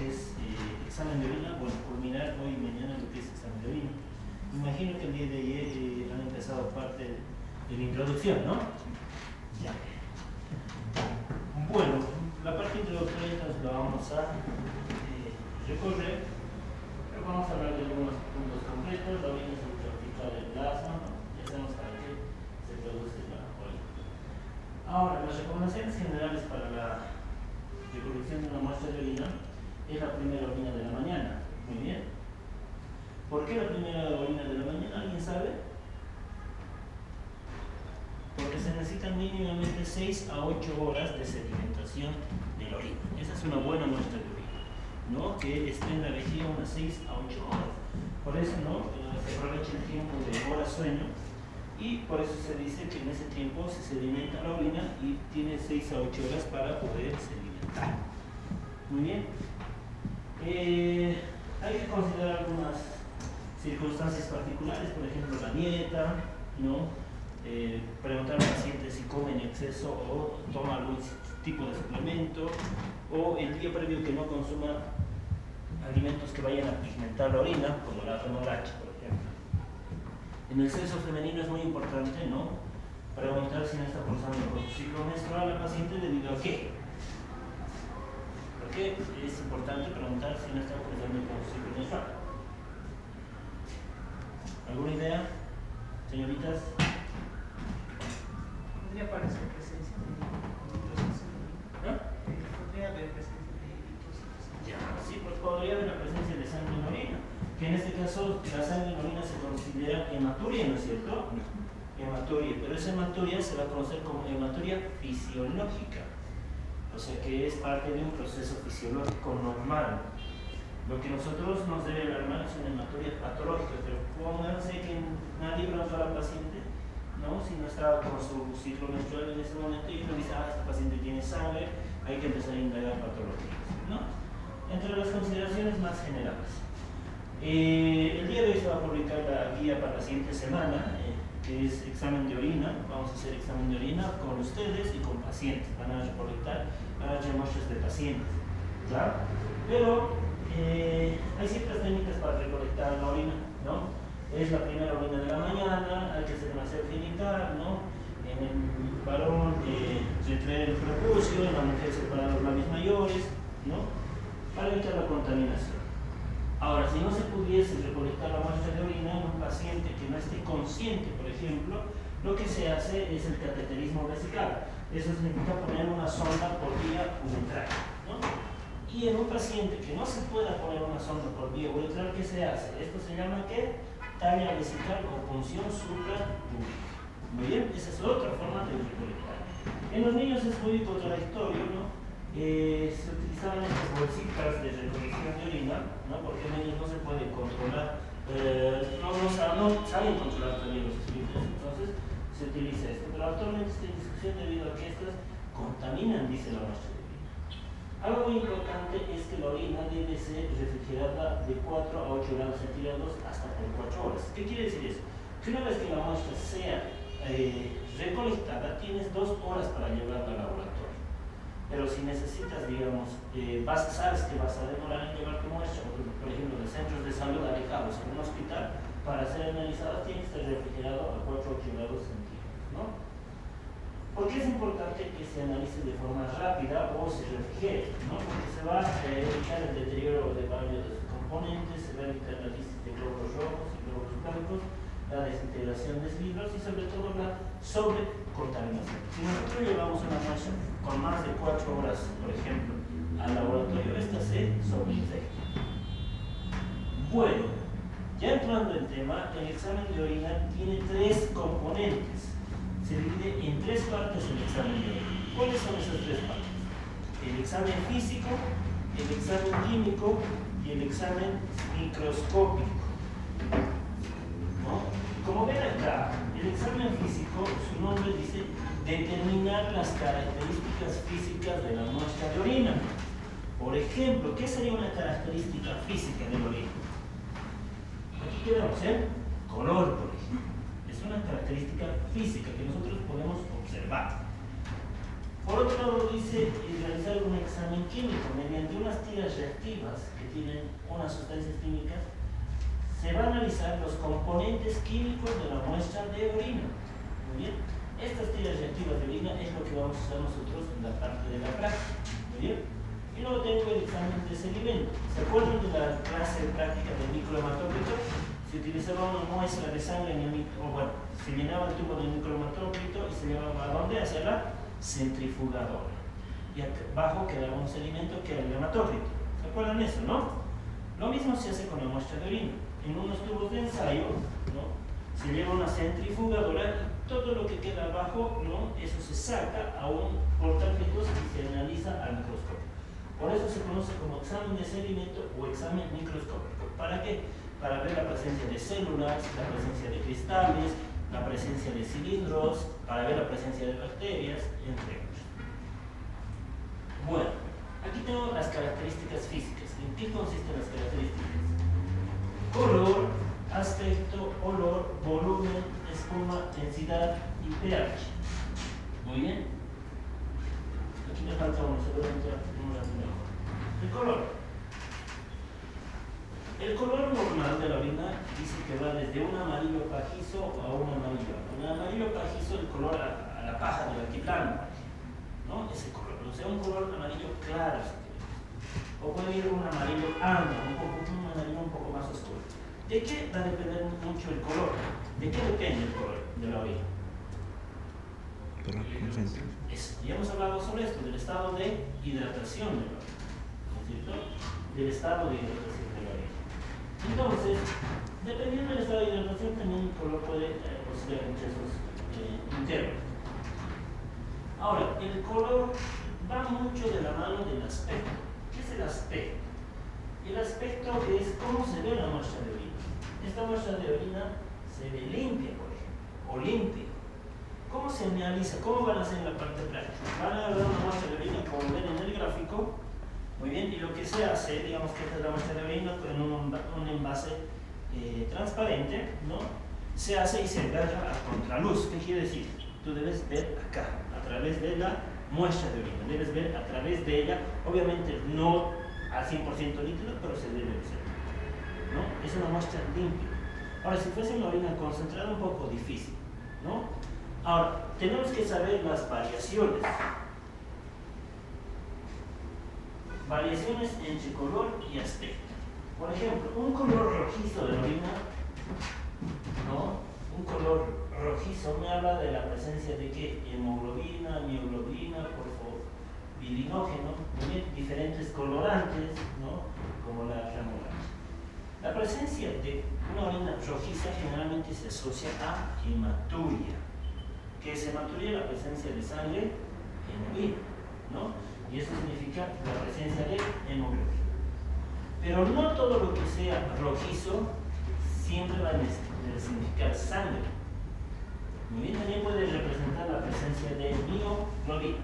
que es examen de orina, bueno, culminar hoy y mañana lo que es examen de orina. Imagino que el día de ayer han empezado parte de la introducción, ¿no? Ya. Bueno, la parte introductoria entonces la vamos a recorrer, pero vamos a hablar de algunos puntos concretos. La orina es el traficar del plasma, ¿no? Ya sabemos para qué se produce la orina. Ahora, las recomendaciones generales para la recolección de una muestra de orina es la primera orina de la mañana. Muy bien. ¿Por qué la primera orina de la mañana? ¿Alguien sabe? Porque se necesitan mínimamente 6 a 8 horas de sedimentación de la orina. Esa es una buena muestra de orina, ¿no? Que esté en la vejiga unas 6 a 8 horas. Por eso, ¿no? Se aprovecha el tiempo de hora sueño y por eso se dice que en ese tiempo se sedimenta la orina y tiene 6 a 8 horas para poder sedimentar. Muy bien. Hay que considerar algunas circunstancias particulares, por ejemplo la dieta, ¿no? Preguntar al paciente si come en exceso o toma algún tipo de suplemento, o el día previo que no consuma alimentos que vayan a pigmentar la orina, como la remolacha, por ejemplo. En el sexo femenino es muy importante, ¿no? Preguntar si no está pasando por su ciclo menstrual al paciente debido a qué. ¿Por qué es importante preguntar si no está pasando por su ciclo menstrual? ¿Alguna idea, señoritas? Podría parecer presencia de eritrocitos en orina. Podría haber presencia de eritrocitos. Ya, sí, pues podría haber la presencia de sangre en orina, que en este caso la sangre en orina se considera hematuria, ¿no es cierto? Hematuria, pero esa hematuria se va a conocer como hematuria fisiológica, o sea que es parte de un proceso fisiológico normal. Lo que nosotros nos debe alarmar es una hematuria patológica, pero pónganse que nadie preguntó al paciente, ¿no? Si no estaba con su ciclo menstrual en ese momento y uno dice, este paciente tiene sangre, hay que empezar a indagar patologías, ¿no? Entre las consideraciones más generales. El día de hoy se va a publicar la guía para la siguiente semana, que es examen de orina. Vamos a hacer examen de orina con ustedes y con pacientes. Van a recolectar muestras de pacientes, ¿claro? Pero hay ciertas técnicas para recolectar la orina, ¿no? Es la primera orina de la mañana, hay que hacer una aseo genital, ¿no? En el varón retraer el prepucio, en la mujer separar los labios mayores, ¿no? Para evitar la contaminación. Ahora, si no se pudiese recolectar la muestra de orina en un paciente que no esté consciente, por ejemplo, lo que se hace es el cateterismo vesical. Eso significa poner una sonda por vía uretral, ¿no? Y en un paciente que no se pueda poner una sonda por vía uretral, ¿qué se hace? Esto se llama ¿qué? Talla vesical o punción suprapúbica. Muy bien, esa es otra forma de recolectar. En los niños es muy contradictorio, ¿no? Se utilizaban estas bolsitas de recolección de orina, ¿no? Porque en ellos no se puede controlar, no saben controlar también los esfínteres, entonces se utiliza esto. Pero actualmente está en discusión debido a que estas contaminan, dice la muestra de orina. Algo muy importante es que la orina debe ser refrigerada de 4 a 8 grados centígrados hasta por 4 horas. ¿Qué quiere decir eso? Que una vez que la muestra sea recolectada, tienes 2 horas para llevarla al laboratorio. Pero si necesitas, digamos, sabes que vas a demorar en llevar tu muestra, por ejemplo, de centros de salud alejados en un hospital, para ser analizada tiene que estar refrigerado a 4 o 8 grados centígrados, ¿no? ¿Por qué es importante que se analice de forma rápida o se refrigere? ¿No? Porque se va a evitar el deterioro de varios de sus componentes, se va a evitar la lisis de glóbulos rojos y glóbulos blancos, la desintegración de libros y sobre todo la sobrecontaminación. Si nosotros llevamos una muestra con más de 4 horas, por ejemplo, al laboratorio, esta se sobreinfecta. Bueno, ya entrando en tema, el examen de orina tiene 3 componentes. Se divide en 3 partes el examen de orina. ¿Cuáles son esas 3 partes? El examen físico, el examen químico y el examen microscópico, ¿no? Como ven acá, el examen físico, su nombre dice determinar las características físicas de la muestra de orina. Por ejemplo, ¿qué sería una característica física de la orina? Aquí quedamos, color, por ejemplo. Es una característica física que nosotros podemos observar. Por otro lado, dice realizar un examen químico mediante unas tiras reactivas que tienen unas sustancias químicas. Se van a analizar los componentes químicos de la muestra de orina. Muy bien. Estas tiras reactivas de orina es lo que vamos a usar nosotros en la parte de la práctica. Muy bien. Y luego tengo el examen de sedimento. ¿Se acuerdan de la clase de práctica del microhematócrito? Se utilizaba una muestra de sangre en el se llenaba el tubo del microhematócrito y se llevaba a dónde? Hacia la centrifugadora. Y abajo quedaba un sedimento que era el hematócrito. ¿Se acuerdan de eso, no? Lo mismo se hace con la muestra de orina. En unos tubos de ensayo, ¿no? Se lleva una centrifugadora y todo lo que queda abajo, ¿no? Eso se saca a un portafiltros y se analiza al microscopio. Por eso se conoce como examen de sedimento o examen microscópico. ¿Para qué? Para ver la presencia de células, la presencia de cristales, la presencia de cilindros, para ver la presencia de bacterias, entre otros. Bueno, aquí tengo las características físicas. ¿En qué consisten las características? Color, aspecto, olor, volumen, espuma, densidad y pH. Muy bien. Aquí me falta uno, seguramente uno mejor. El color. El color normal de la orina dice que va desde un amarillo pajizo a un amarillo. En el amarillo pajizo el color a la paja del altiplano, ¿no? Ese color. O sea, un color amarillo claro, si queremos. O puede ir un amarillo amba, un amarillo un poco más oscuro. ¿De qué va a depender mucho el color? ¿De qué depende el color de la orina? Eso. Ya hemos hablado sobre esto, del estado de hidratación de la orina, ¿no es cierto? Del estado de hidratación de la orina. Entonces, dependiendo del estado de hidratación, también el color puede oscilar entre esos internos. Ahora, el color va mucho de la mano del aspecto. ¿Qué es el aspecto? El aspecto es cómo se ve la muestra de orina. Esta muestra de orina se ve limpia, por ejemplo, o limpia. ¿Cómo se analiza? ¿Cómo van a hacer en la parte práctica? Van a ver una muestra de orina, como ven en el gráfico. Muy bien, y lo que se hace, digamos que esta es la muestra de orina en un envase transparente, ¿no? Se hace y se verga a contraluz. ¿Qué quiere decir? Tú debes ver acá, a través de la muestra de orina, debes ver a través de ella, obviamente no al 100% líquido, pero se debe ser, ¿no? Es una muestra limpia. Ahora, si fuese una orina concentrada, un poco difícil, ¿no? Ahora, tenemos que saber las variaciones. Variaciones entre color y aspecto. Por ejemplo, un color rojizo de la orina, ¿no? Un color rojizo me habla de la presencia de ¿qué? Hemoglobina, mioglobina, porfobirinógeno, diferentes colorantes, ¿no? Como la remolacha. La presencia de una orina rojiza generalmente se asocia a hematuria. ¿Qué es hematuria? La presencia de sangre en orina, ¿no? Y eso significa la presencia de hemoglobina. Pero no todo lo que sea rojizo siempre va a significar sangre. Muy bien, también puede representar la presencia de mioglobina.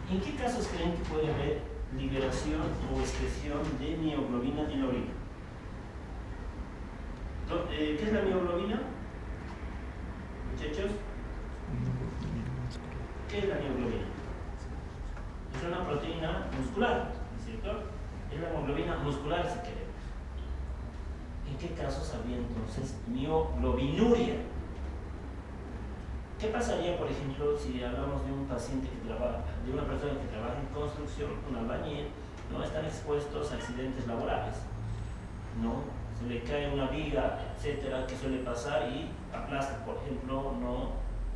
¿En qué casos creen que puede haber liberación o excreción de mioglobina en la orina? ¿Qué es la mioglobina? Muchachos, ¿qué es la mioglobina? Es una proteína muscular, ¿no es cierto? Es la hemoglobina muscular, si queremos. ¿En qué casos habría entonces mioglobinuria? ¿Qué pasaría, por ejemplo, si hablamos de un paciente que trabaja, de una persona que trabaja en construcción, un albañil, no están expuestos a accidentes laborales, ¿no? Se le cae una viga, etcétera, que suele pasar y aplasta, por ejemplo, no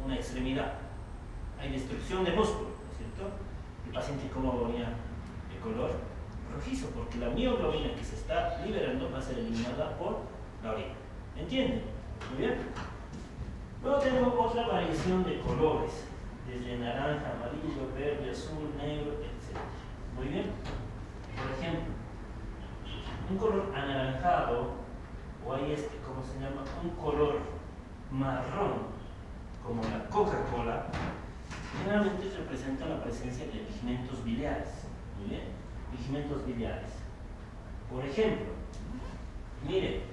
una extremidad. Hay destrucción de músculo, ¿no es cierto? El paciente, ¿cómo venía de color? Rojizo, porque la mioglobina que se está liberando va a ser eliminada por la orina. ¿Entienden? Muy bien. Luego tengo otra variación de colores, desde naranja, amarillo, verde, azul, negro, etc. Muy bien. Por ejemplo, un color anaranjado, o hay ¿cómo se llama? Un color marrón, como la Coca-Cola, generalmente representa la presencia de pigmentos biliares. Muy bien, pigmentos biliares. Por ejemplo, mire,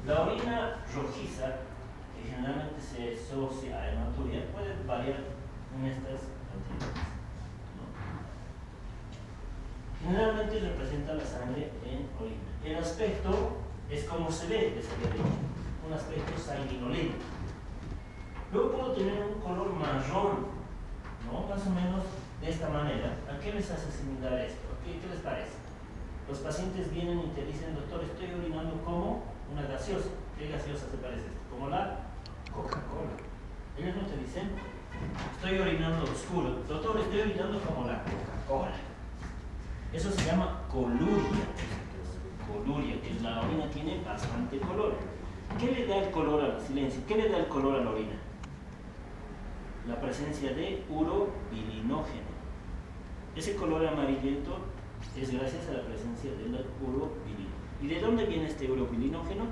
la orina rojiza, que generalmente se asocia a hematuria, puede variar en estas cantidades, ¿no? Generalmente representa la sangre en orina. El aspecto es como se ve, les había dicho, un aspecto sanguinolento. Luego puedo tener un color marrón, ¿no? Más o menos de esta manera. ¿A qué les hace similar esto? ¿Qué les parece? Los pacientes vienen y te dicen, doctor, estoy orinando como una gaseosa. ¿Qué gaseosa se parece esto? Como la Coca-Cola. Ellos no te dicen, estoy orinando oscuro. Doctor, estoy orinando como la Coca-Cola. Eso se llama coluria. Coluria, que la orina tiene bastante color. ¿Qué le da el color al silencio? ¿Qué le da el color a la orina? La presencia de urobilinógeno. Ese color amarillento es gracias a la presencia del urobilino. ¿Y de dónde viene este urobilinógeno?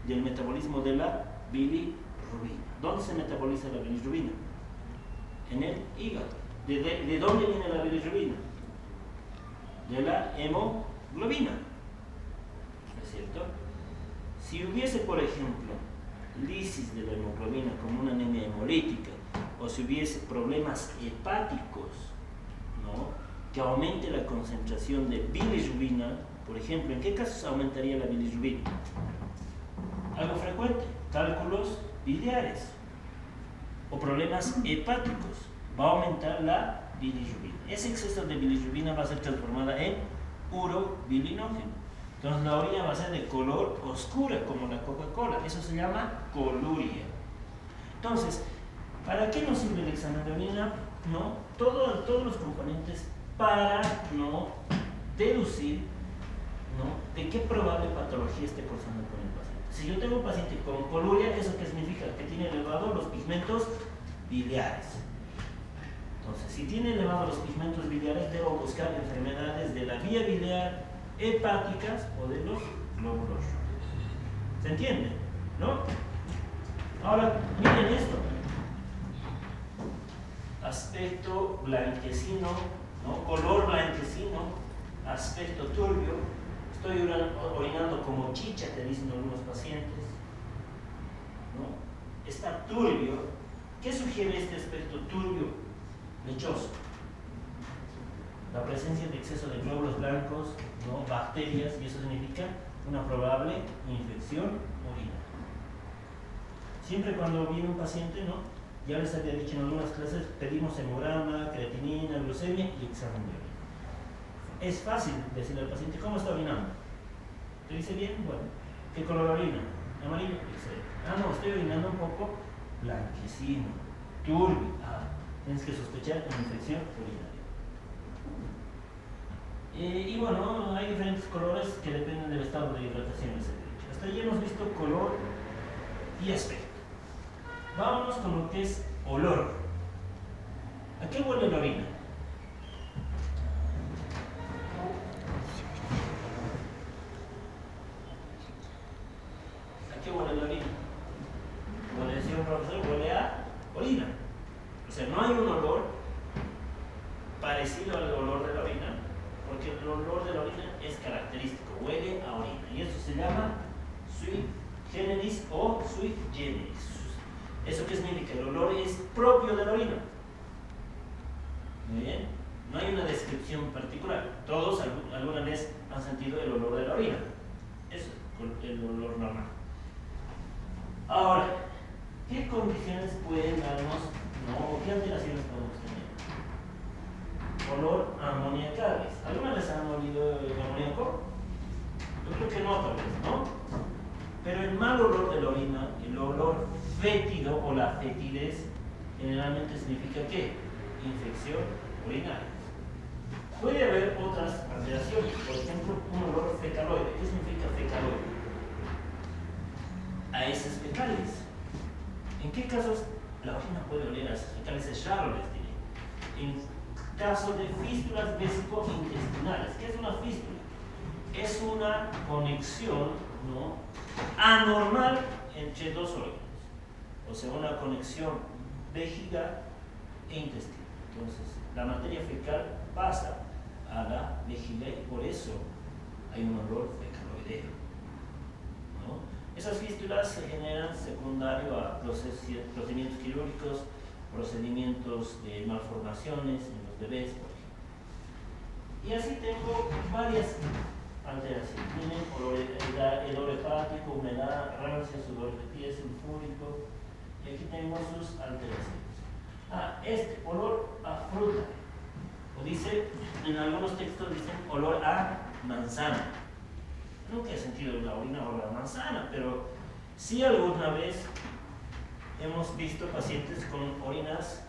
Del metabolismo de la bilirrubina. ¿Dónde se metaboliza la bilirrubina? En el hígado. ¿De dónde viene la bilirrubina? De la hemoglobina. ¿No es cierto? Si hubiese, por ejemplo, lisis de la hemoglobina como una anemia hemolítica, o si hubiese problemas hepáticos, ¿no?, que aumente la concentración de bilirrubina, por ejemplo, ¿en qué casos aumentaría la bilirrubina? Algo frecuente, cálculos biliares o problemas hepáticos, va a aumentar la bilirrubina. Ese exceso de bilirrubina va a ser transformada en urobilinógeno. Entonces la orina va a ser de color oscura como la Coca-Cola. Eso se llama coluria. Entonces, ¿para qué nos sirve el examen de orina? ¿No? Todos los componentes para no deducir, ¿no?, de qué probable patología esté cursando con el paciente. Si yo tengo un paciente con coluria, ¿eso qué significa? Que tiene elevados los pigmentos biliares. Entonces, si tiene elevados los pigmentos biliares, debo buscar enfermedades de la vía biliar, hepáticas o de los glóbulos rojos. ¿Se entiende? ¿No? Ahora, miren esto. Aspecto blanquecino, ¿no?, color blanquecino, aspecto turbio. Estoy orinando como chicha, te dicen algunos pacientes, ¿no? Está turbio. ¿Qué sugiere este aspecto turbio? Lechoso. La presencia de exceso de glóbulos blancos, ¿no?, bacterias, y eso significa una probable infección urinaria. Siempre cuando viene un paciente, ¿no?, ya les había dicho en algunas clases, pedimos hemograma, creatinina, glucemia y examen de orina. Es fácil decirle al paciente, ¿cómo está orinando? ¿Te dice bien? Bueno. ¿Qué color orina? Amarillo. Dice, no, estoy orinando un poco blanquecino, turbio. Tienes que sospechar una infección urinaria. Y bueno, hay diferentes colores que dependen del estado de hidratación, les he dicho. Hasta ahí hemos visto color y aspecto. Vámonos con lo que es olor. ¿A qué huele la orina? ¿A qué huele la orina? Como le decía un profesor, huele a orina. O sea, no hay un olor parecido al olor de la orina, porque el olor de la orina es característico, huele a orina. Y eso se llama sui generis o sui generis. ¿Eso qué significa? El olor es propio de la orina. Muy bien. No hay una descripción particular. Todos alguna vez han sentido el olor de la orina. Eso es el olor normal. Ahora, ¿qué condiciones pueden darnos, no, o qué alteraciones podemos tener? Olor amoniacal. ¿Alguna vez han olido el amoníaco? Yo creo que no, tal vez, ¿no? Pero el mal olor de la orina, el olor fétido o la fetidez, generalmente significa ¿qué? Infección urinaria. Puede haber otras alteraciones, por ejemplo, un olor fecaloide. ¿Qué significa fecaloide? A heces fecales. ¿En qué casos la orina puede oler a heces fecales? Es raro, les diré. En caso de fístulas vesico-intestinales. ¿Qué es una fístula? Es una conexión, ¿no?, anormal entre dos órganos. O sea, una conexión vejiga e intestino. Entonces, la materia fecal pasa a la vejiga y por eso hay un olor fecaloideo, ¿no? Esas fístulas se generan secundario a procedimientos quirúrgicos procedimientos de malformaciones en los bebés, por ejemplo. Y así tengo varias alteraciones. Tienen hedor hepático, humedad, rancia, sudor de pies, sulfúrico, y aquí tengo sus alteraciones. Olor a fruta, o dice, en algunos textos dicen olor a manzana. Nunca he sentido en la orina olor a manzana, pero sí alguna vez hemos visto pacientes con orinas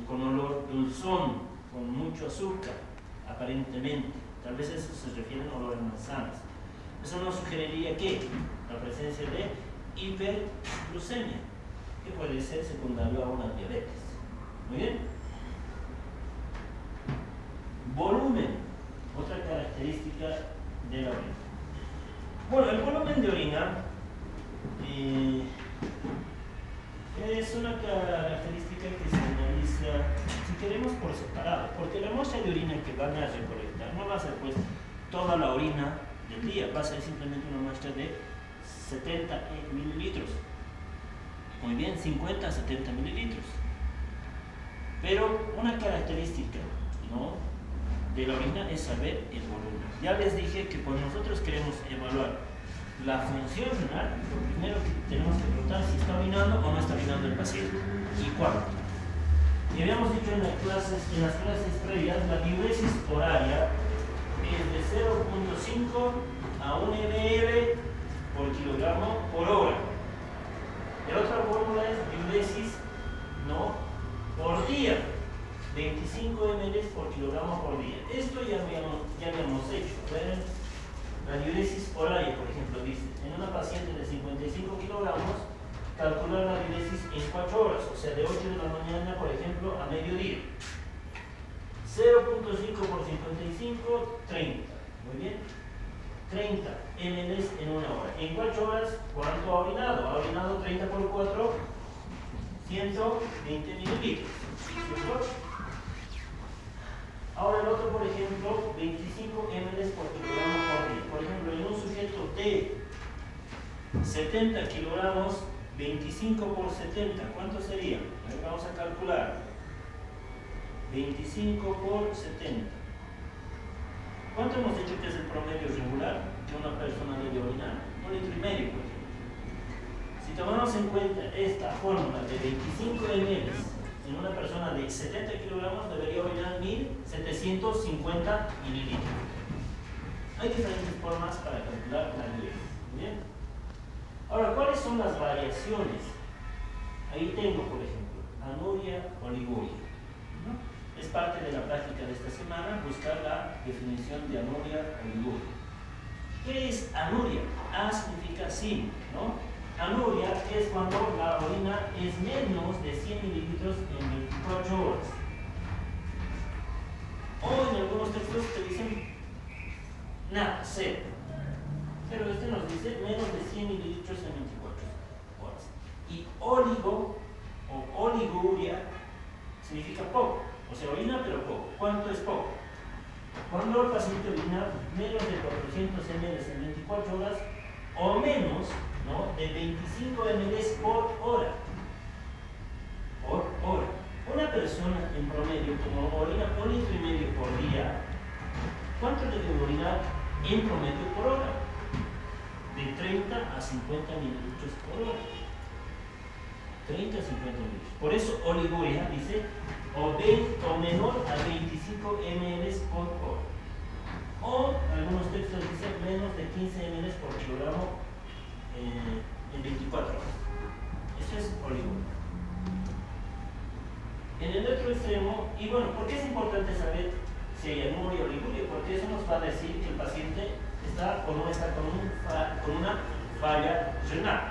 con olor dulzón, con mucho azúcar, aparentemente. Tal vez eso se refiere a olor a manzanas. Eso nos sugeriría que la presencia de hiperglucemia, que puede ser secundario a una diabetes. Muy bien. Volumen, otra característica de la orina. Bueno, el volumen de orina es una característica que se analiza, si queremos, por separado, porque la muestra de orina que van a recolectar no va a ser pues toda la orina del día, va a ser simplemente una muestra de 70 mililitros. Muy bien, 50 a 70 mililitros. Pero una característica, ¿no?, de la orina es saber el volumen. Ya les dije que cuando nosotros queremos evaluar la función renal, lo primero que tenemos que preguntar es si está orinando o no está orinando el paciente y cuánto. Y habíamos dicho en las clases previas, la diuresis horaria es de 0.5 a 1 ml por kilogramo por hora. La otra fórmula es diuresis, ¿no?, por día, 25 ml por kilogramo por día. Esto ya habíamos hecho. ¿Ven? La diuresis horaria, por ejemplo, dice, en una paciente de 55 kilogramos, calcular la diuresis en 4 horas, o sea, de 8 de la mañana, por ejemplo, a mediodía. 0.5 por 55, 30. Muy bien. 30 ml en una hora. En 4 horas, ¿cuánto ha orinado? Ha orinado 30 por 4, 120 mililitros. ¿Cierto? Ahora el otro, por ejemplo, 25 ml por kilogramo por día. Por ejemplo, en un sujeto de 70 kilogramos, 25 por 70, ¿cuánto sería? A ver, vamos a calcular. 25 por 70. ¿Cuánto hemos dicho que es el promedio regular que una persona debe orinar? 1,5 litros, por ejemplo. Si tomamos en cuenta esta fórmula de 25 ml en una persona de 70 kilogramos, debería orinar 1.750 mililitros. Hay diferentes formas para calcular la diuresis. ¿Bien? Ahora, ¿cuáles son las variaciones? Ahí tengo, por ejemplo, anuria, oliguria. Es parte de la práctica de esta semana buscar la definición de anuria, oliguria. ¿Qué es anuria? A significa sin, ¿no? Anuria es cuando la orina es menos de 100 mililitros en 24 horas. O en algunos textos te dicen nada, cero. Pero este nos dice menos de 100 mililitros en 24 horas. Y oligo o oliguria significa poco. O sea, orina pero poco. ¿Cuánto es poco? Cuando el paciente orina menos de 400 ml en 24 horas o menos, ¿no?, de 25 ml por hora. Por hora. Una persona en promedio, como orina 1,5 litros por día, ¿cuánto debe orinar en promedio por hora? De 30 a 50 mililitros por hora. 30 a 50 mililitros. Por eso oliguria dice o menor a 25 ml por hora. O algunos textos dicen menos de 15 ml por kilogramo en 24 horas. Eso es oliguria. En el otro extremo, y bueno, ¿por qué es importante saber si hay anuria o oliguria? Porque eso nos va a decir que el paciente está o no está con una falla renal.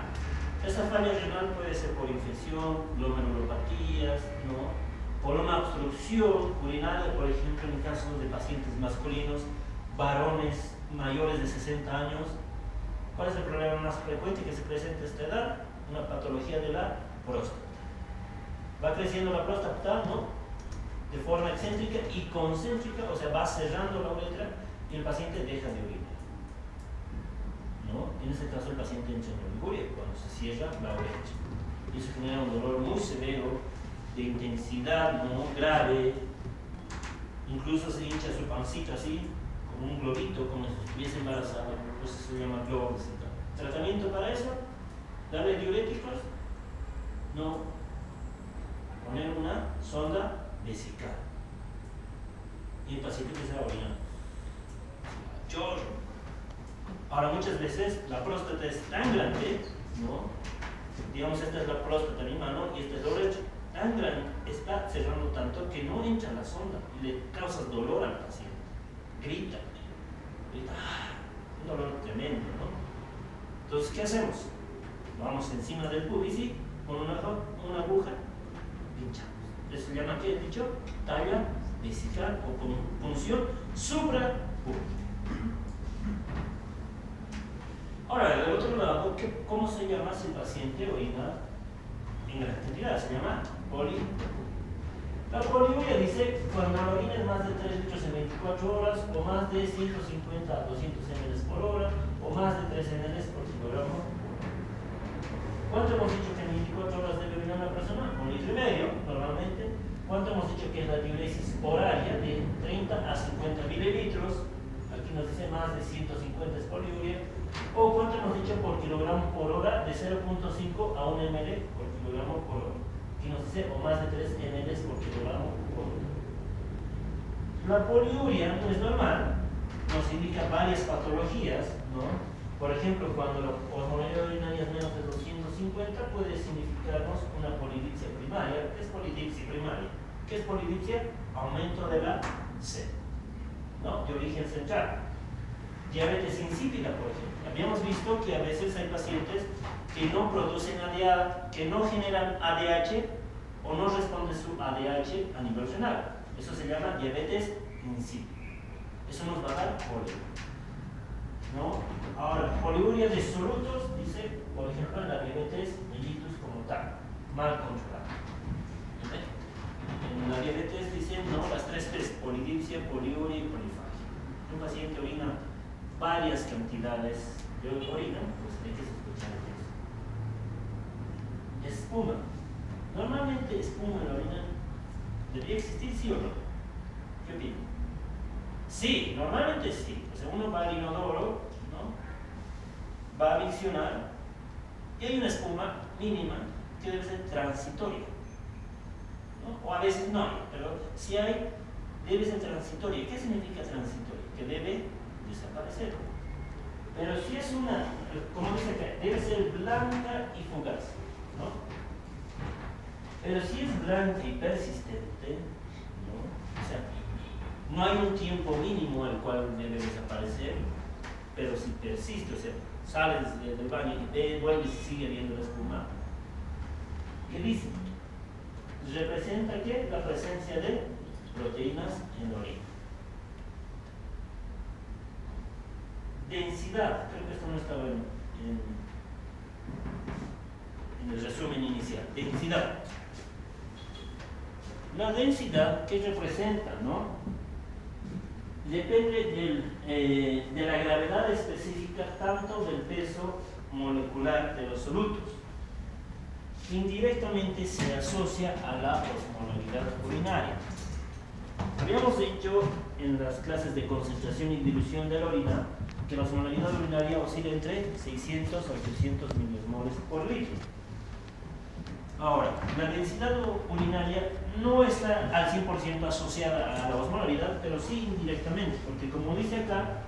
Esa falla renal puede ser por infección, glomerulopatías, ¿no?, por una obstrucción urinaria, por ejemplo, en casos de pacientes masculinos, varones mayores de 60 años. ¿Cuál es el problema más frecuente que se presenta a esta edad? Una patología de la próstata. Va creciendo la próstata, ¿no?, de forma excéntrica y concéntrica, o sea, va cerrando la uretra y el paciente deja de orinar, ¿no? En este caso el paciente entra en oliguria cuando se cierra la uretra. Y eso genera un dolor muy severo de intensidad, ¿no? Grave, incluso se hincha su pancita así, como un globito, como si estuviese embarazada, pues eso se llama globocita. Tratamiento para eso, darle diuréticos, no, poner una sonda vesical. Y el paciente que se va orinando. Chorro. Ahora muchas veces la próstata es tan grande, ¿no? Digamos, esta es la próstata de mi mano y esta es la oreja. Tan grande, está cerrando tanto que no entra la sonda y le causas dolor al paciente. Grita, un dolor tremendo, ¿no? Entonces, ¿qué hacemos? Vamos encima del pubis y con una aguja pinchamos. Eso se llama, ¿qué he dicho? Talla vesical o con punción suprapúbica. Ahora, del otro lado, ¿cómo se llama si el paciente orina en gran cantidad? Se llama poliuria. La poliuria dice cuando la orina es más de 3 litros en 24 horas, o más de 150 a 200 ml por hora, o más de 3 ml por kilogramo. ¿Cuánto hemos dicho que en 24 horas debe orinar una persona? 1,5 litros, normalmente. ¿Cuánto hemos dicho que es la diuresis horaria? De 30 a 50 mililitros. Aquí nos dice más de 150 es poliuria. ¿O cuánto hemos dicho por kilogramo por hora? De 0,5 a 1 ml por kilogramo por hora. Aquí nos dice o más de 3 ml por kilogramo por hora. La poliuria no es normal, nos indica varias patologías, ¿no? Por ejemplo, cuando la osmolalidad urinaria es menos de 250 puede significarnos una polidipsia primaria. ¿Qué es polidipsia primaria? ¿Qué es polidipsia? Aumento de la sed, ¿no? De origen central. Diabetes insípida, por ejemplo. Habíamos visto que a veces hay pacientes que no producen ADA, que no generan ADH o no responde su ADH a nivel renal. Eso se llama diabetes insípida. Eso nos va a dar poliuria, ¿no? Ahora, poliuria de solutos, dice, por ejemplo, en la diabetes mellitus como tal, mal controlada. En la diabetes dicen, no, las 3 P's, polidipsia, poliuria y polifagia. Un paciente orina varias cantidades de orina, pues hay que sospechar de eso. Espuma. Normalmente espuma en la orina debería existir, ¿sí o no? ¿Qué opinan? Sí, normalmente sí. O sea, uno va al inodoro, ¿no? Va a visionar y hay una espuma mínima que debe ser transitoria, ¿no? O a veces no hay, pero si hay, debe ser transitoria. ¿Qué significa transitoria? Que debe desaparecer. Pero si es una, como dice acá, debe ser blanca y fugaz, ¿no? Pero si es blanca y persistente, ¿no? O sea, no hay un tiempo mínimo al cual debe desaparecer, pero si persiste, o sea, sales del baño y vuelves y sigue viendo la espuma, ¿qué dice? Representa que la presencia de proteínas en la orina. Densidad, creo que esto no estaba en el resumen inicial. Densidad. La densidad, ¿qué representa, no? Depende de la gravedad específica, tanto del peso molecular de los solutos. Indirectamente se asocia a la osmolalidad urinaria. Habíamos dicho en las clases de concentración y dilución de la orina que la osmolalidad urinaria oscila entre 600 a 800 milimol por litro. Ahora, la densidad urinaria no está al 100% asociada a la osmolalidad, pero sí indirectamente, porque como dice acá,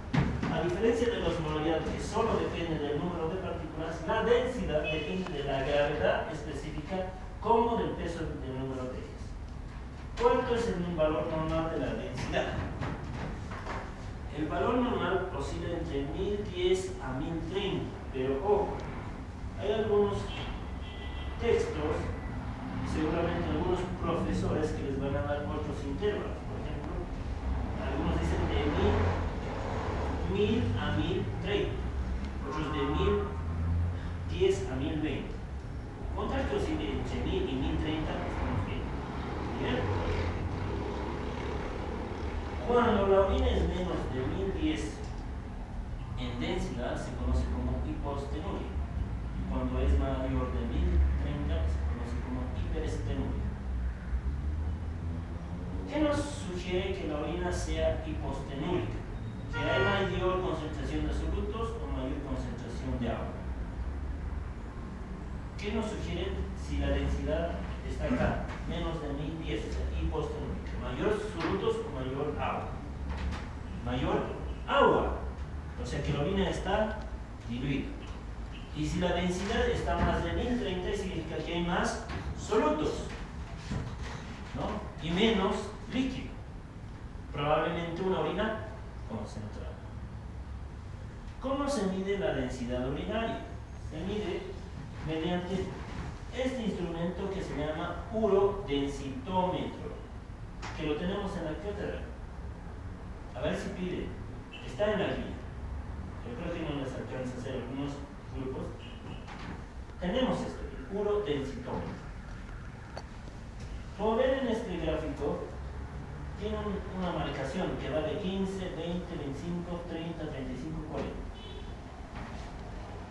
a diferencia de la osmolalidad que solo depende del número de partículas, la densidad depende de la gravedad específica como del peso del número de ellas. ¿Cuánto es el valor normal de la densidad? El valor normal oscila entre 1010 a 1030, pero ojo, hay algunos textos y seguramente algunos profesores que les van a dar otros intervalos. Por ejemplo, algunos dicen de 1000 a 1030, otros de 1010 a 1020. Con tal que oscile entre 1000 y 1030, estamos bien. ¿Bien? Cuando la orina es menos de 1010 en densidad se conoce como hipostenuria. Cuando es mayor de 1030 se conoce como hiperestenuria. orina sea hipostenúrica, que hay mayor concentración de solutos o mayor concentración de agua. ¿Qué nos sugiere si la densidad está acá? Menos de 1010, o sea, hipostenúrica. Mayor solutos o mayor agua. Mayor agua, o sea que la orina está diluida. Y si la densidad está más de 1030, significa que hay más solutos, ¿no? Y menos líquido. Probablemente una orina concentrada. ¿Cómo se mide la densidad urinaria? Se mide mediante este instrumento que se llama urodensitómetro, que lo tenemos en la cátedra. A ver si pide. Está en la guía. Yo creo que no les alcanza a hacer algunos grupos. Tenemos esto, el urodensitómetro. Como ven en este gráfico, tiene una marcación que va de 15, 20, 25, 30, 35, 40.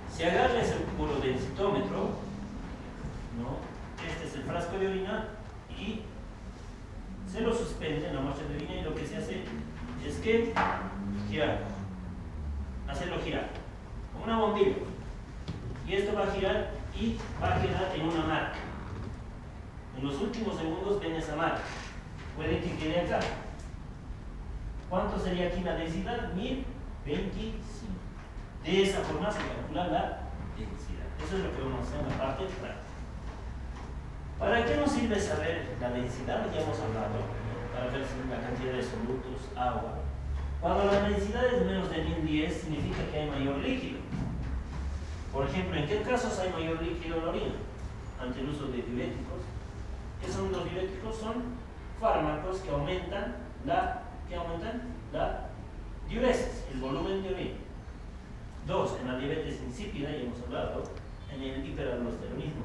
Si agarra ese urodensitómetro, ¿no? Este es el frasco de orina y se lo suspende en la muestra de orina y lo que se hace es que girar, hacerlo girar, como una bombilla. Y esto va a girar y va a quedar en una marca. En los últimos segundos ven esa marca. Puede que quede acá. ¿Cuánto sería aquí la densidad? 1025. De esa forma se calcula la densidad. Eso es lo que vamos a hacer en la parte práctica. ¿Para qué nos sirve saber la densidad? Ya hemos hablado, para ver si la cantidad de solutos, agua. Cuando la densidad es menos de 1010, significa que hay mayor líquido. Por ejemplo, ¿en qué casos hay mayor líquido en la orina? Ante el uso de diuréticos. ¿Qué son los diuréticos? Son fármacos que aumentan la diuresis, el volumen de orina. 2. En la diabetes insípida, ya hemos hablado, en el hiperaldosteronismo.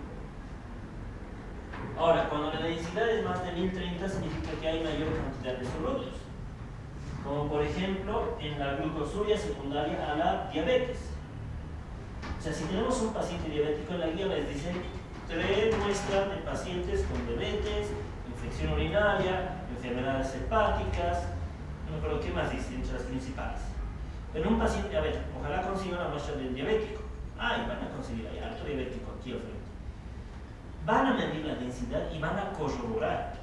Ahora, cuando la densidad es más de 1030, significa que hay mayor cantidad de solutos. Como por ejemplo, en la glucosuria secundaria a la diabetes. O sea, si tenemos un paciente diabético, en la guía les dice 3 muestras de pacientes con diabetes, infección urinaria, enfermedades hepáticas, no me acuerdo qué más dice entre las principales. Pero un paciente, a ver, ojalá consigan una muestra del diabético. Ay, van a conseguir, hay alto diabético aquí al frente. Van a medir la densidad y van a corroborar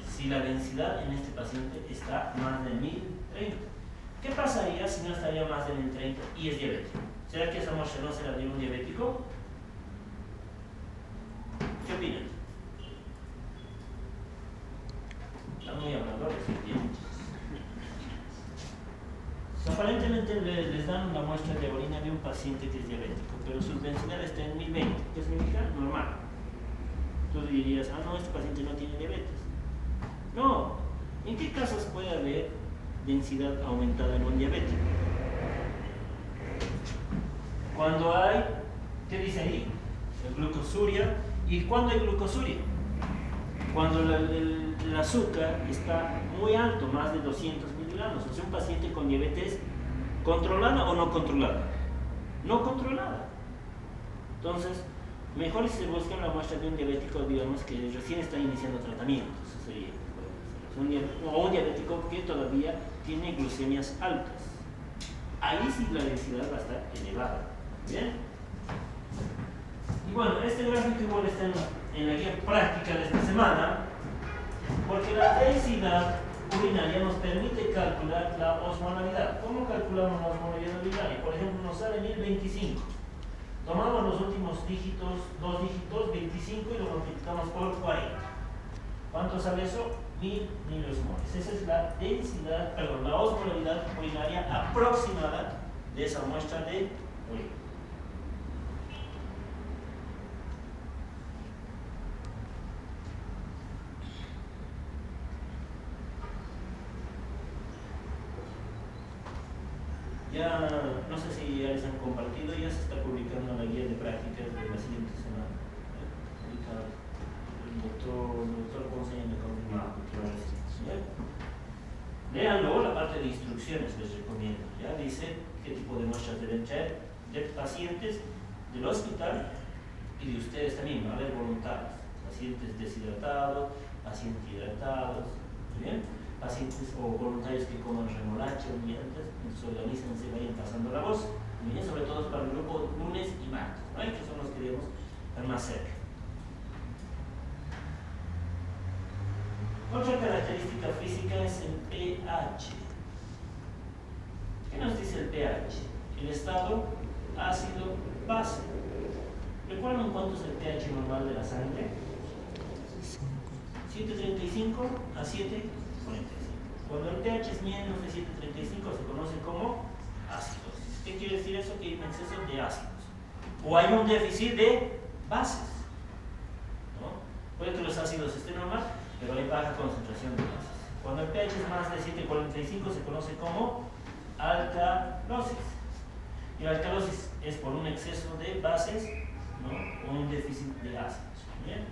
si la densidad en este paciente está más de 1030. ¿Qué pasaría si no estaría más de 1030 y es diabético? ¿Será que esa muestra no se la dio un diabético? ¿Qué opinan? Están muy habladores, ¿entiendes? Aparentemente les dan la muestra de orina de un paciente que es diabético, pero su densidad está en 1020, ¿qué significa? Normal. Tú dirías, no, este paciente no tiene diabetes. No, ¿en qué casos puede haber densidad aumentada en un diabético? Cuando hay, ¿qué dice ahí? La glucosuria. ¿Y cuándo hay glucosuria? Cuando el azúcar está muy alto, más de 200 miligramos. O sea, un paciente con diabetes controlada o no controlada. No controlada. Entonces, mejor si se busca la muestra de un diabético, digamos, que recién está iniciando tratamiento. Eso sería. O un diabético que todavía tiene glucemias altas. Ahí sí la densidad va a estar elevada. ¿Bien? Y bueno, este gráfico igual está en la guía práctica de esta semana, porque la densidad urinaria nos permite calcular la osmolalidad. ¿Cómo calculamos la osmolalidad urinaria? Por ejemplo, nos sale 1025. Tomamos los últimos dígitos, 2 dígitos, 25, y lo multiplicamos por 40. ¿Cuánto sale eso? 1000 miliosmoles. Esa es la densidad, perdón, la osmolalidad urinaria aproximada de esa muestra de orina. Ya, no sé si ya les han compartido, ya se está publicando la guía de prácticas de la siguiente semana. Ahorita el doctor Ponce me confirma que va a decir. Léanlo, la parte de instrucciones les recomiendo. Ya dice qué tipo de muestras deben traer de pacientes del hospital y de ustedes también. Va a haber voluntarios, pacientes deshidratados, pacientes hidratados. ¿Bien? pacientes o voluntarios que coman remolacha o migrantes, entonces organizan, se vayan pasando la voz, bien, sobre todo para el grupo lunes y martes, ¿no? Que son los que debemos estar más cerca. Otra característica física es el pH. ¿Qué nos dice el pH? El estado ácido-base. ¿Recuerdan cuánto es el pH normal de la sangre? 735 a 745. Cuando el pH es menos de 735 se conoce como acidosis. ¿Qué quiere decir eso? Que hay un exceso de ácidos. O hay un déficit de bases, ¿no? Puede que los ácidos estén normal, pero hay baja concentración de bases. Cuando el pH es más de 745 se conoce como alcalosis. Y la alcalosis es por un exceso de bases, ¿no? O un déficit de ácidos. ¿Bien?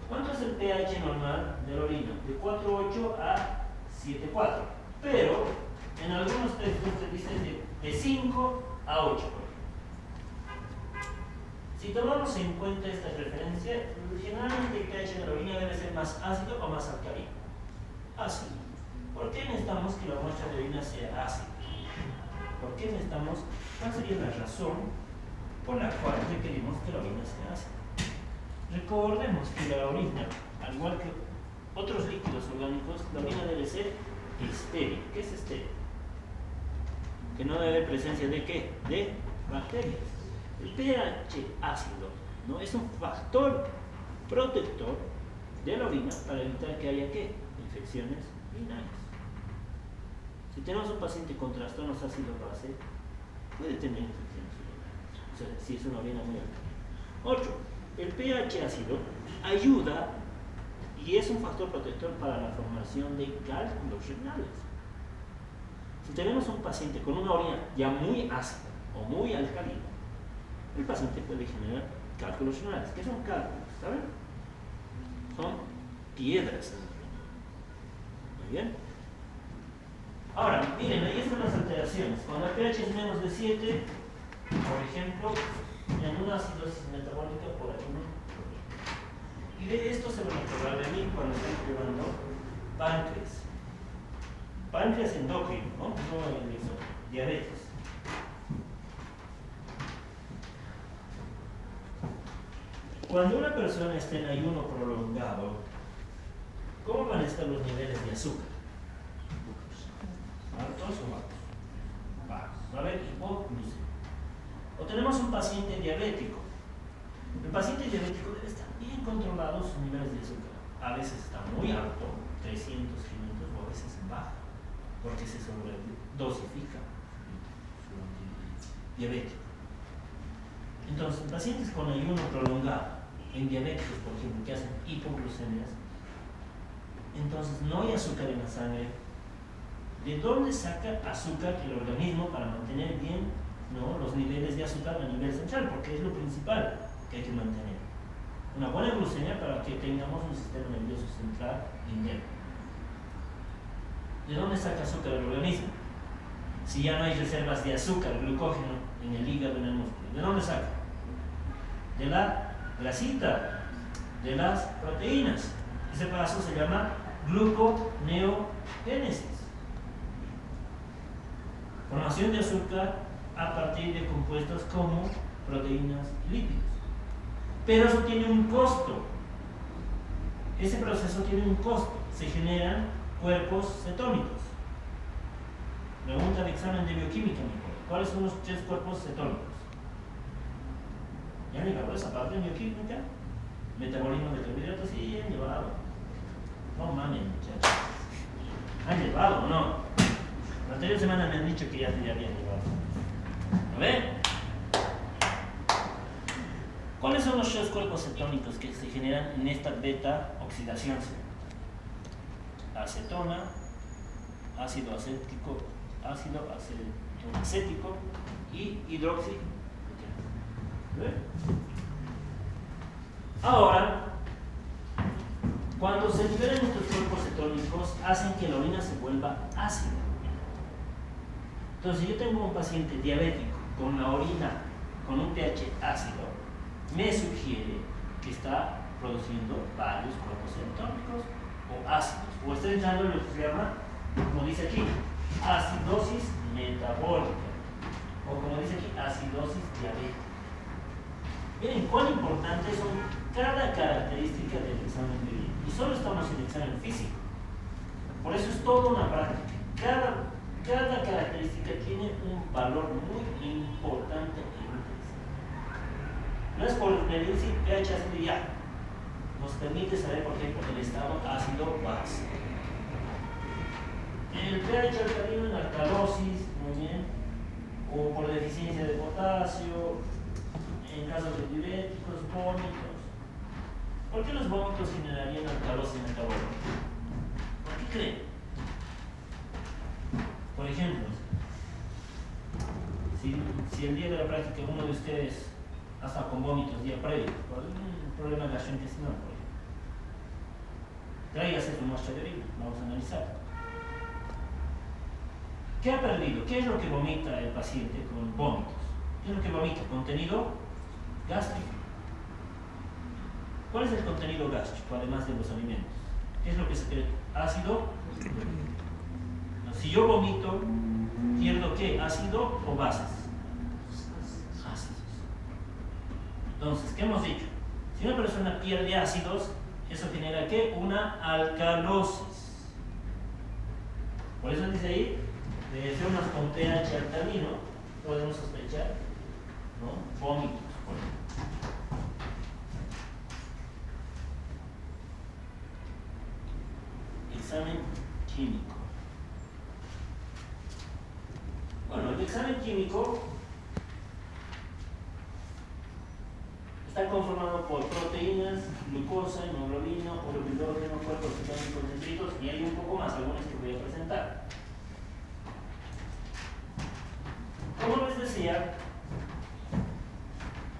¿Cuánto es el pH normal de la orina? De 4,8 a 7,4. Pero en algunos textos te dicen de 5 a 8. Si tomamos en cuenta esta referencia, generalmente el pH de la orina debe ser más ácido o más alcalino. Ácido. ¿Por qué necesitamos que la muestra de orina sea ácida? ¿Por qué necesitamos? ¿Cuál sería la razón por la cual requerimos que la orina sea ácida? Recordemos que la orina, al igual que otros líquidos orgánicos, la orina debe ser estéril. ¿Qué es estéril? Que no debe haber presencia de ¿qué? De bacterias. El pH ácido, ¿no? Es un factor protector de la orina para evitar que haya ¿qué? Infecciones urinarias. Si tenemos un paciente con trastornos ácido-base, puede tener infecciones urinarias. O sea, si es una orina muy alta. Otro, el pH ácido ayuda y es un factor protector para la formación de cálculos renales. Si tenemos un paciente con una orina ya muy ácida o muy alcalina, el paciente puede generar cálculos renales. ¿Qué son cálculos? ¿Saben? Son piedras en la orina. Muy bien. Ahora, miren, ahí están las alteraciones. Cuando el pH es menos de 7, por ejemplo, en una acidosis metabólica por algún problema. Y de esto se van a acordar de mí cuando estén probando páncreas. Páncreas endocrino, ¿no? No el exógeno. Diabetes. Cuando una persona está en ayuno prolongado, ¿cómo van a estar los niveles de azúcar? ¿Altos o bajos? Bajos. Va a haber hipoglucemia. O tenemos un paciente diabético. El paciente diabético debe estar bien controlado sus niveles de azúcar. A veces está muy alto, 300, 500, o a veces baja, porque se sobredosifica su diabético. Entonces, pacientes con ayuno prolongado, en diabéticos, por ejemplo, que hacen hipoglucemias, entonces no hay azúcar en la sangre. ¿De dónde saca azúcar el organismo para mantener bien, ¿no? Los niveles de azúcar a nivel central? Porque es lo principal que hay que mantener. Una buena glucemia para que tengamos un sistema nervioso central interno. ¿De dónde saca azúcar el organismo? Si ya no hay reservas de azúcar, glucógeno en el hígado, en el músculo, ¿de dónde saca? De la grasita, de las proteínas. Ese paso se llama gluconeogénesis. Formación de azúcar a partir de compuestos como proteínas y lípidos. Pero eso tiene un costo. Ese proceso tiene un costo. Se generan cuerpos cetónicos. Pregunta de examen de bioquímica, ¿cuáles son los 3 cuerpos cetónicos? ¿Ya han llevado esa parte de bioquímica? Metabolismo de carbohidratos, sí, han llevado. No mames, muchachos. ¿Han llevado o no? La anterior semana me han dicho que ya habían llevado. A ver. ¿Cuáles son los 3 cuerpos cetónicos que se generan en esta beta oxidación? Acetona, ácido acético y hidroxi. Ahora, cuando se liberan estos cuerpos cetónicos, hacen que la orina se vuelva ácida. Entonces, si yo tengo un paciente diabético con la orina con un pH ácido, me sugiere que está produciendo varios cuerpos cetónicos o ácidos, o está entrando en lo que se llama, como dice aquí, acidosis metabólica, o como dice aquí, acidosis diabética. Miren cuán importantes son cada característica del examen de orina. Y solo estamos en el examen físico. Por eso es toda una práctica. Cada característica tiene un valor muy importante e interesante. No es por medir si pH ácido ya. Nos permite saber, por ejemplo, el estado ácido-base. El pH alcalino en alcalosis, muy bien, o por deficiencia de potasio, en casos de diuréticos, vómitos. ¿Por qué los vómitos generarían alcalosis metabólica? ¿Por qué creen? Por ejemplo, si el día de la práctica uno de ustedes hasta con vómitos día previo, por un problema gastrointestinal, por ejemplo, tráigase su muestra de orina, vamos a analizar. ¿Qué ha perdido? ¿Qué es lo que vomita el paciente con vómitos? ¿Qué es lo que vomita? Contenido gástrico. ¿Cuál es el contenido gástrico, además de los alimentos? ¿Qué es lo que se cree? Ácido. Si yo vomito, ¿pierdo qué? ¿Ácido o bases? Ácidos. Entonces, ¿qué hemos dicho? Si una persona pierde ácidos, ¿eso genera qué? Una alcalosis. Por eso dice ahí, de enfermas con pH alcalino, podemos sospechar, ¿no? Vómitos, por ejemplo. Examen químico. Bueno, el examen químico está conformado por proteínas, glucosa, hemoglobina, urobilídeo, cuerpos cetónicos dendritos y hay un poco más, algunos que voy a presentar. Como les decía,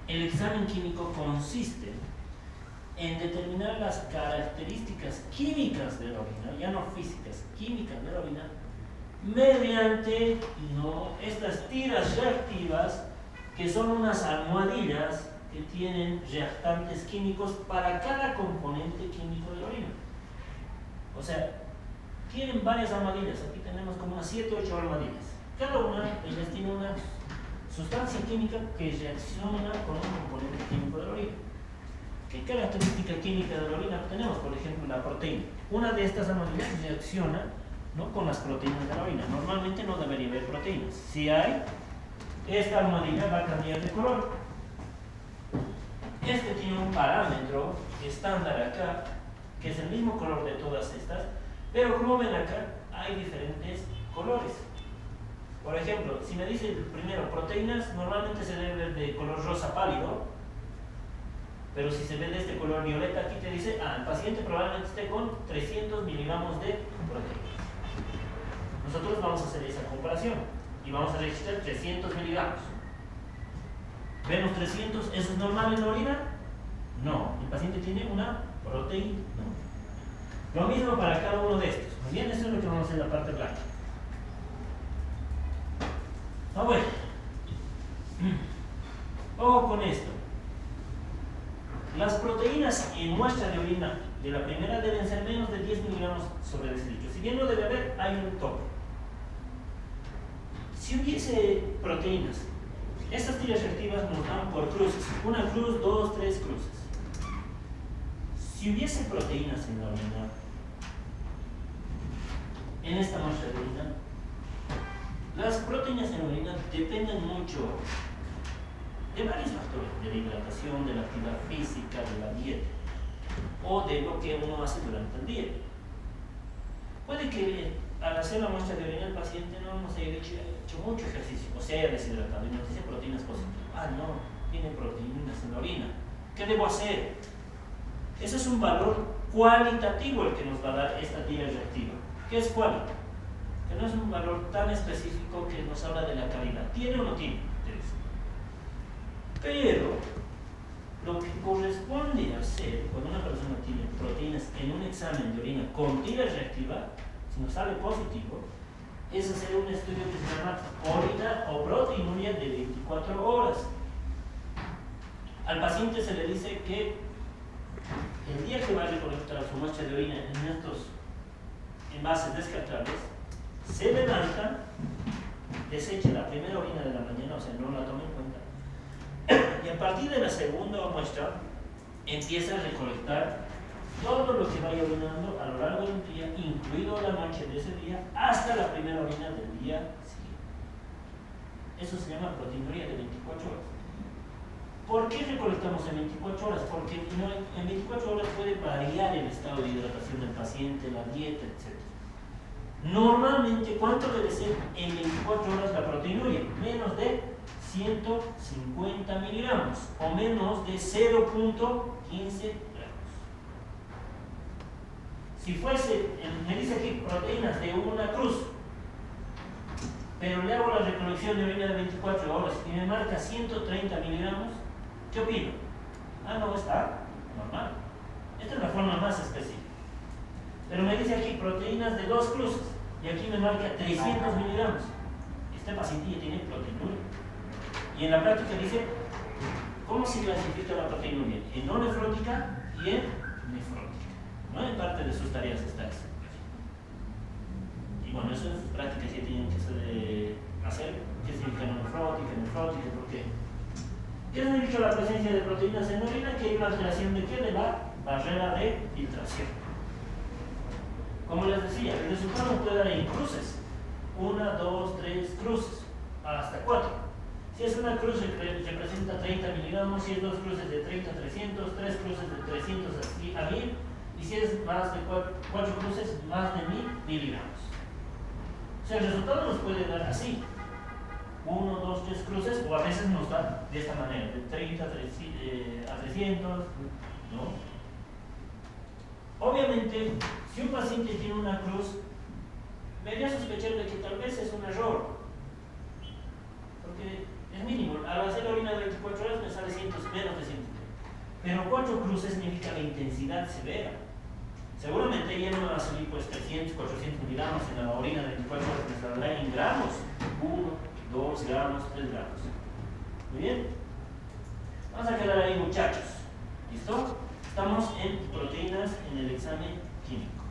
el examen químico consiste en determinar las características químicas de la orina, ya no físicas, químicas de la orina, mediante estas tiras reactivas, que son unas almohadillas que tienen reactantes químicos para cada componente químico de la orina. O sea, tienen varias almohadillas, aquí tenemos como unas 7 o 8 almohadillas. Cada una de ellas tiene una sustancia química que reacciona con un componente químico de la orina. ¿Qué característica química de la orina tenemos? Por ejemplo, la proteína. Una de estas almohadillas reacciona, ¿no?, con las proteínas de la orina. Normalmente no debería haber proteínas. Si hay, esta almohadilla va a cambiar de color. Este tiene un parámetro estándar acá, que es el mismo color de todas estas, pero como ven acá, hay diferentes colores. Por ejemplo, si me dice primero proteínas, normalmente se debe ver de color rosa pálido, pero si se ve de este color violeta, aquí te dice, el paciente probablemente esté con 300 miligramos de proteínas. Nosotros vamos a hacer esa comparación y vamos a registrar 300 miligramos. ¿Vemos 300? ¿Eso es normal en la orina? No, el paciente tiene una proteína. No. Lo mismo para cada uno de estos. Muy bien, eso es lo que vamos a hacer en la parte blanca. Bueno. Ojo con esto. Las proteínas en muestra de orina de la primera deben ser menos de 10 miligramos sobre decilitro. Si bien no debe haber, hay un tope. Si hubiese proteínas, estas tiras reactivas nos dan por cruces. Una cruz, 2, 3 cruces. Si hubiese proteínas en la orina, en esta muestra de orina, las proteínas en la orina dependen mucho de varios factores, de la hidratación, de la actividad física, de la dieta, o de lo que uno hace durante el día. Puede que al hacer la muestra de orina el paciente no nos haya hecho mucho ejercicio, o se haya deshidratado y nos dice proteínas positivas. No, tiene proteínas en la orina. ¿Qué debo hacer? Ese es un valor cualitativo el que nos va a dar esta tira reactiva. ¿Qué es cuali? Que no es un valor tan específico que nos habla de la calidad. ¿Tiene o no tiene? Pero lo que corresponde hacer cuando una persona tiene proteínas en un examen de orina con tira reactiva, si nos sale positivo, es hacer un estudio que se llama orina o proteinuria de 24 horas. Al paciente se le dice que El día que va a recolectar su muestra de orina en estos envases descartables, se levanta, desecha la primera orina de la mañana, o sea, no la toma en cuenta, y a partir de la segunda muestra empieza a recolectar todo lo que vaya orinando a lo largo del día, incluido la noche de ese día, hasta la primera orina del día siguiente. Eso se llama proteinuria de 24 horas. ¿Por qué recolectamos en 24 horas? Porque en 24 horas puede variar el estado de hidratación del paciente, la dieta, etc. Normalmente, ¿cuánto debe ser en 24 horas la proteinuria? Menos de 150 miligramos o menos de 0.15 gramos. Si fuese, me dice aquí proteínas de una cruz, pero le hago la recolección de orina de 24 horas y me marca 130 miligramos, ¿qué opino? No, está normal. Esta es la forma más específica. Pero me dice aquí proteínas de 2 cruces y aquí me marca 300 miligramos. Este paciente ya tiene proteinuria. Y en la práctica dice, ¿cómo se clasifica la proteinuria? En no nefrótica y en nefrótica. ¿No? En parte de sus tareas está eso. Y bueno, eso es prácticas que tienen que hacer. ¿Qué significa no nefrótica, nefrótica? ¿Por qué? ¿Qué significa la presencia de proteínas en orina? Que hay una alteración de qué? De la barrera de filtración. Como les decía, el resultado nos puede dar en cruces. 1, 2, 3 cruces, hasta 4. Si es una cruz representa 30 miligramos, si es 2 cruces de 30 a 300, 3 cruces de 300 a 1000, y si es más de 4 cruces, más de 1000 miligramos. O sea, el resultado nos puede dar así. 1, 2, 3 cruces, o a veces nos da de esta manera, de 30 a 300, ¿no? Obviamente, si un paciente tiene una cruz, debería sospechar de que tal vez es un error, porque es mínimo. Al hacer la orina de 24 horas me sale menos de 100. Pero 4 cruces significa la intensidad severa. Seguramente ya no me va a salir pues 300, 400 miligramos en la orina de 24 horas, me saldrá en gramos. 1, 2 gramos, 3 gramos. Muy bien. Vamos a quedar ahí, muchachos. ¿Listo? Estamos en proteínas en el examen químico.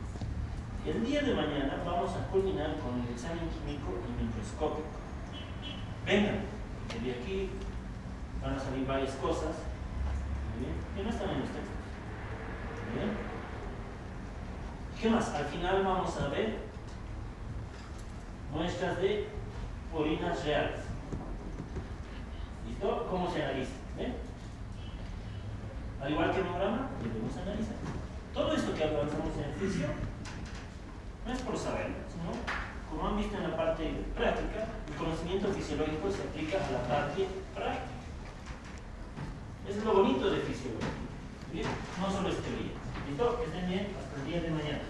El día de mañana vamos a culminar con el examen químico y microscópico. Vengan, que de aquí van a salir varias cosas. Muy bien. Que no están en los textos. Muy bien. ¿Qué más? Al final vamos a ver muestras de orinas reales. ¿Listo? ¿Cómo se analiza? ¿Ven? Al igual que el hemograma, debemos analizar. Todo esto que avanzamos en el juicio no es por saber, sino, como han visto en la parte práctica, el conocimiento fisiológico se aplica a la parte práctica. Eso es lo bonito de fisiología. ¿Bien? No solo es teoría. ¿Listo? Que estén bien. Hasta el día de mañana.